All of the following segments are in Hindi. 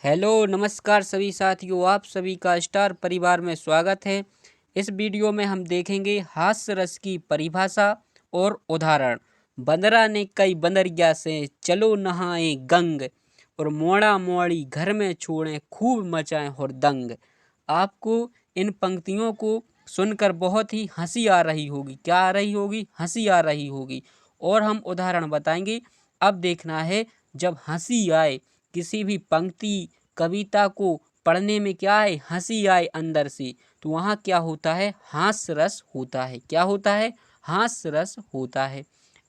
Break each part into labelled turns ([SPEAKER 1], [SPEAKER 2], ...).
[SPEAKER 1] हेलो नमस्कार सभी साथियों, आप सभी का स्टार परिवार में स्वागत है। इस वीडियो में हम देखेंगे हास्य रस की परिभाषा और उदाहरण। बंदरा ने कई बंदरिया से चलो नहाए गंग, और मोड़ा मोड़ी घर में छोड़े खूब मचाए हुरदंग। आपको इन पंक्तियों को सुनकर बहुत ही हंसी आ रही होगी। क्या आ रही होगी? हंसी आ रही होगी। और हम उदाहरण बताएंगे। अब देखना है, जब हंसी आए किसी भी पंक्ति कविता को पढ़ने में, क्या है, हंसी आए अंदर से, तो वहाँ क्या होता है? हास्य रस होता है। क्या होता है? हास्य रस होता है।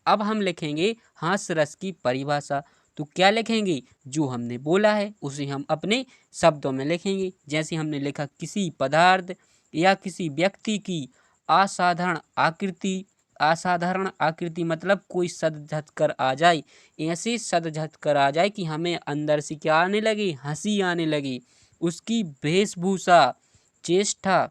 [SPEAKER 1] अब हम लिखेंगे हास्य रस की परिभाषा। तो क्या लिखेंगे? जो हमने बोला है उसे हम अपने शब्दों में लिखेंगे। जैसे हमने लिखा, किसी पदार्थ या किसी व्यक्ति की असाधारण आकृति। असाधारण आकृति मतलब कोई सद झट कर आ जाए, ऐसे सद झट कर आ जाए कि हमें अंदर से क्या आने लगे? हंसी आने लगी। उसकी वेशभूषा, चेष्टा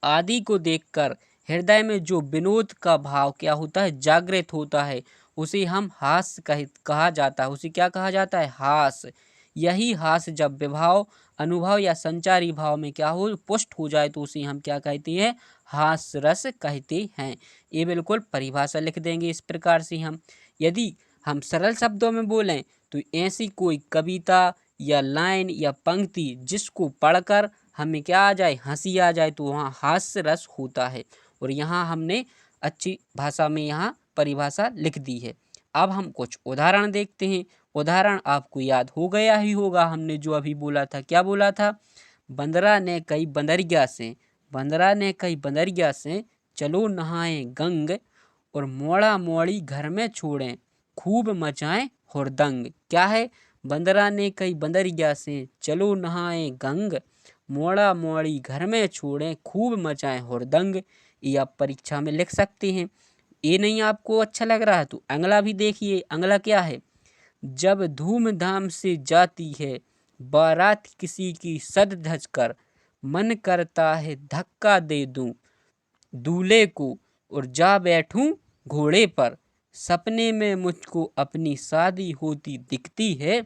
[SPEAKER 1] आदि को देखकर हृदय में जो विनोद का भाव क्या होता है? जागृत होता है। उसे हम हास्य कहा जाता है। उसे क्या कहा जाता है? हास्य। यही हास्य जब विभाव, अनुभव या संचारी भाव में क्या हो, पुष्ट हो जाए, तो उसे हम क्या कहते हैं? हास्य रस कहते हैं। ये बिल्कुल परिभाषा लिख देंगे इस प्रकार से हम। यदि हम सरल शब्दों में बोलें तो ऐसी कोई कविता या लाइन या पंक्ति जिसको पढ़कर हमें क्या आ जाए? हंसी आ जाए, तो वहाँ हास्य रस होता है। और यहाँ हमने अच्छी भाषा में यहाँ परिभाषा लिख दी है। अब हम कुछ उदाहरण देखते हैं। उदाहरण आपको याद हो गया ही होगा, हमने जो अभी बोला था। क्या बोला था? बंदरा ने कई बंदरिया से, बंदरा ने कई बंदरिया से चलो नहाए गंग, और मोड़ा मोड़ी घर में छोड़ें खूब मचाएं हुरदंग। क्या है? बंदरा ने कई बंदरिया से चलो नहाए गंग, मोड़ा मोड़ी घर में छोड़ें खूब मचाएं हुरदंग। ये आप परीक्षा में लिख सकते हैं। ये नहीं आपको अच्छा लग रहा है तो अगला भी देखिए। अगला क्या है? जब धूमधाम से जाती है बारात किसी की सद धज कर, मन करता है धक्का दे दूं दूल्हे को और जा बैठूं घोड़े पर। सपने में मुझको अपनी शादी होती दिखती है,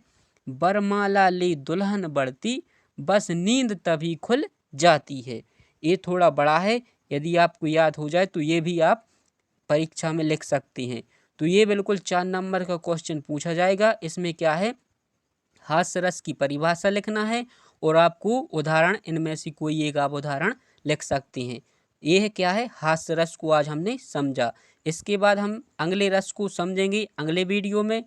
[SPEAKER 1] बरमाला ले दुल्हन बढ़ती, बस नींद तभी खुल जाती है। ये थोड़ा बड़ा है, यदि आपको याद हो जाए तो ये भी आप परीक्षा में लिख सकते हैं। तो ये बिल्कुल 4 नंबर का क्वेश्चन पूछा जाएगा। इसमें क्या है? हास्य रस की परिभाषा लिखना है, और आपको उदाहरण, इनमें से कोई एक आप उदाहरण लिख सकते हैं। ये है क्या है? हास्य रस को आज हमने समझा। इसके बाद हम अगले रस को समझेंगे अगले वीडियो में।